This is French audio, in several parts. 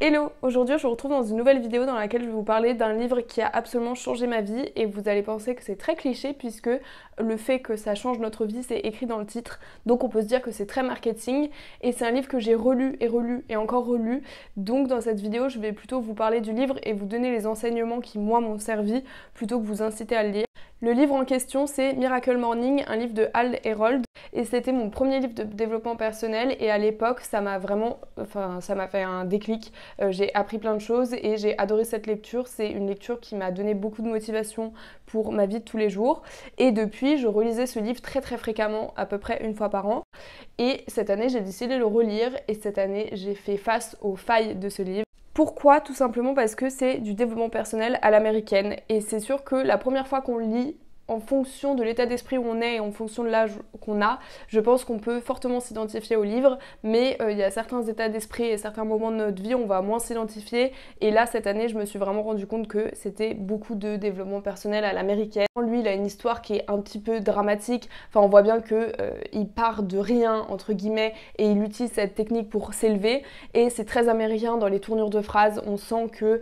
Hello! Aujourd'hui, je vous retrouve dans une nouvelle vidéo dans laquelle je vais vous parler d'un livre qui a absolument changé ma vie et vous allez penser que c'est très cliché puisque le fait que ça change notre vie, c'est écrit dans le titre, donc on peut se dire que c'est très marketing et c'est un livre que j'ai relu et relu et encore relu, donc dans cette vidéo, je vais plutôt vous parler du livre et vous donner les enseignements qui, moi, m'ont servi plutôt que vous inciter à le lire. Le livre en question, c'est Miracle Morning, un livre de Hal Herold. Et c'était mon premier livre de développement personnel et à l'époque, ça m'a fait un déclic. J'ai appris plein de choses et j'ai adoré cette lecture. C'est une lecture qui m'a donné beaucoup de motivation pour ma vie de tous les jours. Et depuis, je relisais ce livre très très fréquemment, à peu près une fois par an. Et cette année, j'ai décidé de le relire et cette année, j'ai fait face aux failles de ce livre. Pourquoi? Tout simplement parce que c'est du développement personnel à l'américaine. Et c'est sûr que la première fois qu'on le lit, en fonction de l'état d'esprit où on est et en fonction de l'âge qu'on a, je pense qu'on peut fortement s'identifier au livre, mais il y a certains états d'esprit et certains moments de notre vie où on va moins s'identifier. Et là, cette année, je me suis vraiment rendu compte que c'était beaucoup de développement personnel à l'américaine. Lui, il a une histoire qui est un petit peu dramatique. Enfin, on voit bien que il part de rien, entre guillemets, et il utilise cette technique pour s'élever. Et c'est très américain dans les tournures de phrases. On sent que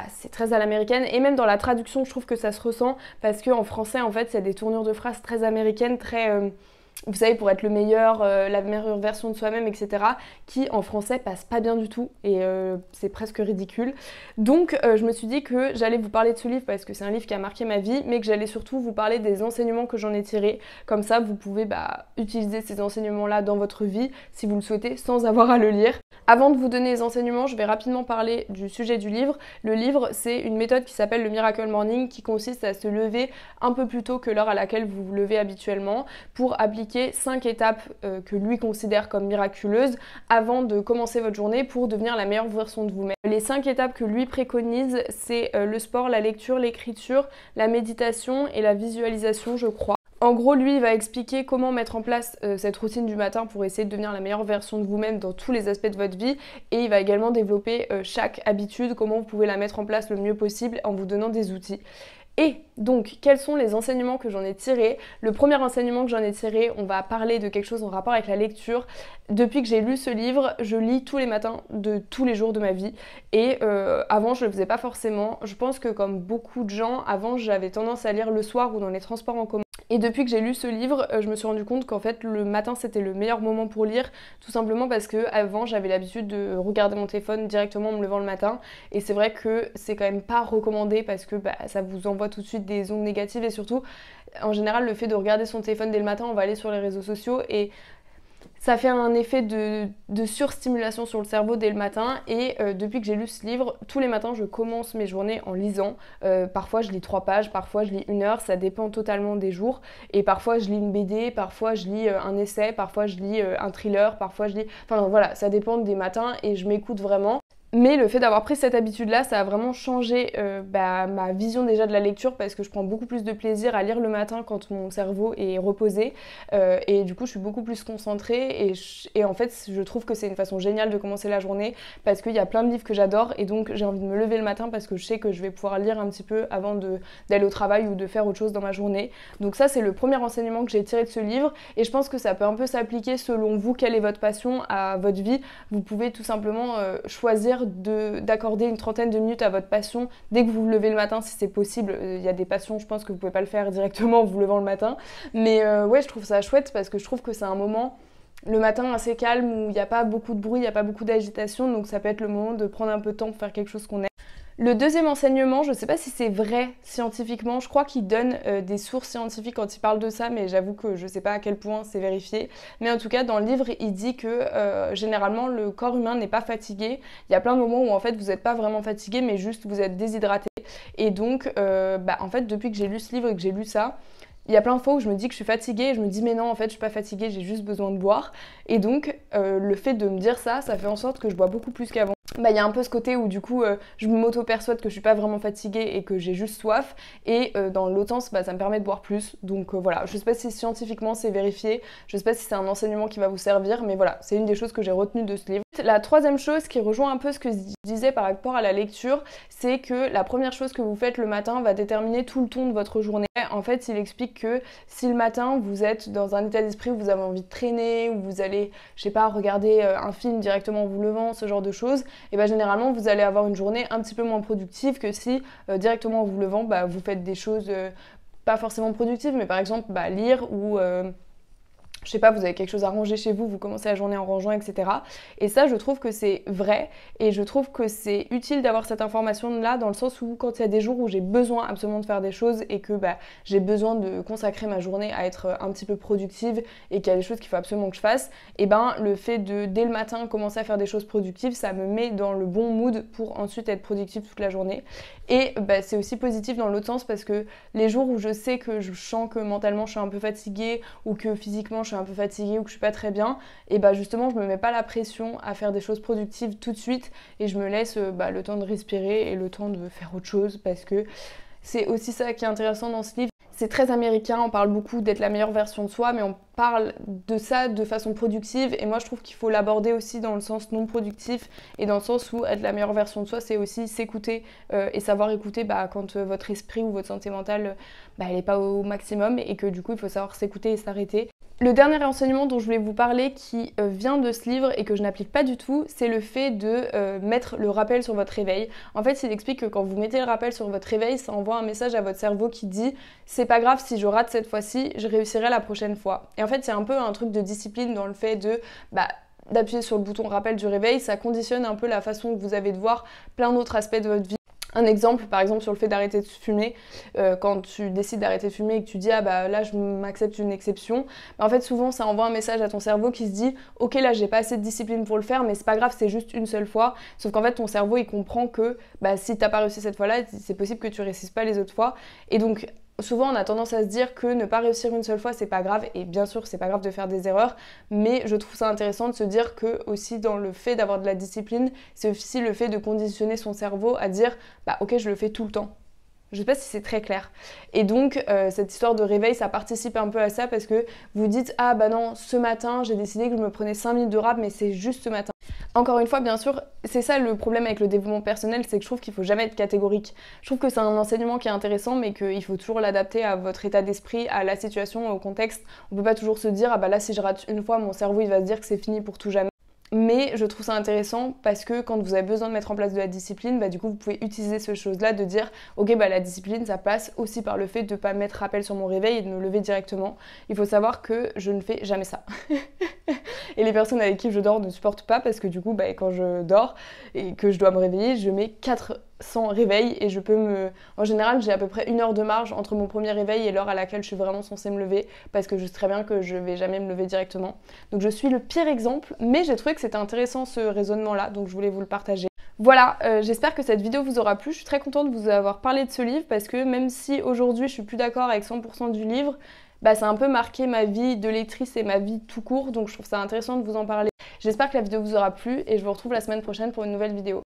c'est très à l'américaine. Et même dans la traduction, je trouve que ça se ressent parce qu'en français, en fait, il y a des tournures de phrases très américaines, très, vous savez, pour être le meilleur, la meilleure version de soi-même, etc., qui en français passent pas bien du tout et c'est presque ridicule. Donc je me suis dit que j'allais vous parler de ce livre parce que c'est un livre qui a marqué ma vie, mais que j'allais surtout vous parler des enseignements que j'en ai tirés. Comme ça, vous pouvez utiliser ces enseignements-là dans votre vie si vous le souhaitez, sans avoir à le lire. Avant de vous donner les enseignements, je vais rapidement parler du sujet du livre. Le livre, c'est une méthode qui s'appelle le Miracle Morning, qui consiste à se lever un peu plus tôt que l'heure à laquelle vous vous levez habituellement pour appliquer 5 étapes que lui considère comme miraculeuses avant de commencer votre journée pour devenir la meilleure version de vous-même. Les 5 étapes que lui préconise, c'est le sport, la lecture, l'écriture, la méditation et la visualisation, je crois. En gros, lui, il va expliquer comment mettre en place cette routine du matin pour essayer de devenir la meilleure version de vous-même dans tous les aspects de votre vie. Et il va également développer chaque habitude, comment vous pouvez la mettre en place le mieux possible en vous donnant des outils. Et donc, quels sont les enseignements que j'en ai tirés? Le premier enseignement que j'en ai tiré, on va parler de quelque chose en rapport avec la lecture. Depuis que j'ai lu ce livre, je lis tous les matins de tous les jours de ma vie. Et avant, je le faisais pas forcément. Je pense que comme beaucoup de gens, avant, j'avais tendance à lire le soir ou dans les transports en commun. Et depuis que j'ai lu ce livre, je me suis rendu compte qu'en fait le matin c'était le meilleur moment pour lire, tout simplement parce que avant j'avais l'habitude de regarder mon téléphone directement en me levant le matin. Et c'est vrai que c'est quand même pas recommandé parce que ça vous envoie tout de suite des ondes négatives et surtout en général le fait de regarder son téléphone dès le matin, on va aller sur les réseaux sociaux et ça fait un effet de surstimulation sur le cerveau dès le matin et depuis que j'ai lu ce livre, tous les matins je commence mes journées en lisant. Parfois je lis 3 pages, parfois je lis 1 heure, ça dépend totalement des jours. Et parfois je lis une BD, parfois je lis un essai, parfois je lis un thriller, parfois je lis... Enfin voilà, ça dépend des matins et je m'écoute vraiment. Mais le fait d'avoir pris cette habitude-là, ça a vraiment changé ma vision déjà de la lecture parce que je prends beaucoup plus de plaisir à lire le matin quand mon cerveau est reposé et du coup je suis beaucoup plus concentrée et en fait je trouve que c'est une façon géniale de commencer la journée parce qu'il y a plein de livres que j'adore et donc j'ai envie de me lever le matin parce que je sais que je vais pouvoir lire un petit peu avant d'aller au travail ou de faire autre chose dans ma journée. Donc ça c'est le premier enseignement que j'ai tiré de ce livre et je pense que ça peut un peu s'appliquer selon vous, quelle est votre passion à votre vie. Vous pouvez tout simplement choisir d'accorder une trentaine de minutes à votre passion dès que vous vous levez le matin si c'est possible. Il y a des passions, je pense que vous pouvez pas le faire directement en vous levant le matin. Mais ouais, je trouve ça chouette parce que je trouve que c'est un moment le matin assez calme où il n'y a pas beaucoup de bruit, il n'y a pas beaucoup d'agitation. Donc ça peut être le moment de prendre un peu de temps pour faire quelque chose qu'on aime. Le deuxième enseignement, je ne sais pas si c'est vrai scientifiquement, je crois qu'il donne des sources scientifiques quand il parle de ça, mais j'avoue que je ne sais pas à quel point c'est vérifié. Mais en tout cas, dans le livre, il dit que généralement le corps humain n'est pas fatigué. Il y a plein de moments où en fait vous n'êtes pas vraiment fatigué, mais juste vous êtes déshydraté. Et donc, en fait, depuis que j'ai lu ce livre et que j'ai lu ça, il y a plein de fois où je me dis que je suis fatiguée et je me dis mais non en fait je suis pas fatiguée, j'ai juste besoin de boire. Et donc le fait de me dire ça, ça fait en sorte que je bois beaucoup plus qu'avant. Il y a un peu ce côté où du coup je m'auto-persuade que je suis pas vraiment fatiguée et que j'ai juste soif et dans l'autre sens ça me permet de boire plus. Donc voilà, je sais pas si scientifiquement c'est vérifié, je sais pas si c'est un enseignement qui va vous servir, mais voilà, c'est une des choses que j'ai retenues de ce livre. La troisième chose qui rejoint un peu ce que je disais par rapport à la lecture, c'est que la première chose que vous faites le matin va déterminer tout le ton de votre journée. En fait, il explique que si le matin vous êtes dans un état d'esprit où vous avez envie de traîner, où vous allez, je sais pas, regarder un film directement en vous levant, ce genre de choses, et bah généralement vous allez avoir une journée un petit peu moins productive que si directement en vous levant, bah, vous faites des choses pas forcément productives, mais par exemple bah, lire ou je sais pas, vous avez quelque chose à ranger chez vous, vous commencez la journée en rangeant, etc. Et ça, je trouve que c'est vrai et je trouve que c'est utile d'avoir cette information-là dans le sens où quand il y a des jours où j'ai besoin absolument de faire des choses et que bah, j'ai besoin de consacrer ma journée à être un petit peu productive et qu'il y a des choses qu'il faut absolument que je fasse, et ben le fait de, dès le matin, commencer à faire des choses productives, ça me met dans le bon mood pour ensuite être productive toute la journée. Et bah, c'est aussi positif dans l'autre sens parce que les jours où je sais que je sens que mentalement je suis un peu fatiguée ou que physiquement je suis un peu fatiguée ou que je suis pas très bien, et bah justement je me mets pas la pression à faire des choses productives tout de suite et je me laisse bah, le temps de respirer et le temps de faire autre chose parce que c'est aussi ça qui est intéressant dans ce livre. C'est très américain, on parle beaucoup d'être la meilleure version de soi, mais on parle de ça de façon productive et moi je trouve qu'il faut l'aborder aussi dans le sens non productif et dans le sens où être la meilleure version de soi c'est aussi s'écouter et savoir écouter bah, quand votre esprit ou votre santé mentale bah, elle n'est pas au maximum et que du coup il faut savoir s'écouter et s'arrêter. Le dernier enseignement dont je voulais vous parler qui vient de ce livre et que je n'applique pas du tout, c'est le fait de mettre le rappel sur votre réveil. En fait, il explique que quand vous mettez le rappel sur votre réveil, ça envoie un message à votre cerveau qui dit « c'est pas grave si je rate cette fois-ci, je réussirai la prochaine fois ». Et en fait, c'est un peu un truc de discipline dans le fait de d'appuyer sur le bouton rappel du réveil, ça conditionne un peu la façon que vous avez de voir plein d'autres aspects de votre vie. Un exemple, par exemple, sur le fait d'arrêter de fumer, quand tu décides d'arrêter de fumer et que tu dis « ah bah là je m'accepte une exception », bah, en fait souvent ça envoie un message à ton cerveau qui se dit « ok là j'ai pas assez de discipline pour le faire mais c'est pas grave, c'est juste une seule fois », sauf qu'en fait ton cerveau il comprend que bah, si t'as pas réussi cette fois-là, c'est possible que tu réussisses pas les autres fois, et donc souvent on a tendance à se dire que ne pas réussir une seule fois c'est pas grave, et bien sûr c'est pas grave de faire des erreurs, mais je trouve ça intéressant de se dire que aussi dans le fait d'avoir de la discipline, c'est aussi le fait de conditionner son cerveau à dire bah ok je le fais tout le temps. Je sais pas si c'est très clair. Et donc cette histoire de réveil ça participe un peu à ça parce que vous dites ah bah non ce matin j'ai décidé que je me prenais 5 minutes de rap mais c'est juste ce matin. Encore une fois, bien sûr, c'est ça le problème avec le développement personnel, c'est que je trouve qu'il faut jamais être catégorique. Je trouve que c'est un enseignement qui est intéressant, mais qu'il faut toujours l'adapter à votre état d'esprit, à la situation, au contexte. On peut pas toujours se dire, ah bah là si je rate une fois, mon cerveau il va se dire que c'est fini pour tout jamais. Mais je trouve ça intéressant parce que quand vous avez besoin de mettre en place de la discipline, bah du coup vous pouvez utiliser cette chose-là de dire ok bah la discipline ça passe aussi par le fait de ne pas mettre rappel sur mon réveil et de me lever directement. Il faut savoir que je ne fais jamais ça. Et les personnes avec qui je dors ne supportent pas parce que du coup bah, quand je dors et que je dois me réveiller, je mets 400 réveils et je peux me... En général j'ai à peu près 1 heure de marge entre mon premier réveil et l'heure à laquelle je suis vraiment censée me lever parce que je sais très bien que je vais jamais me lever directement. Donc je suis le pire exemple, mais j'ai trouvé que c'était intéressant ce raisonnement là, donc je voulais vous le partager. Voilà, j'espère que cette vidéo vous aura plu. Je suis très contente de vous avoir parlé de ce livre parce que même si aujourd'hui je suis plus d'accord avec 100% du livre, bah, ça a un peu marqué ma vie de lectrice et ma vie tout court, donc je trouve ça intéressant de vous en parler. J'espère que la vidéo vous aura plu et je vous retrouve la semaine prochaine pour une nouvelle vidéo.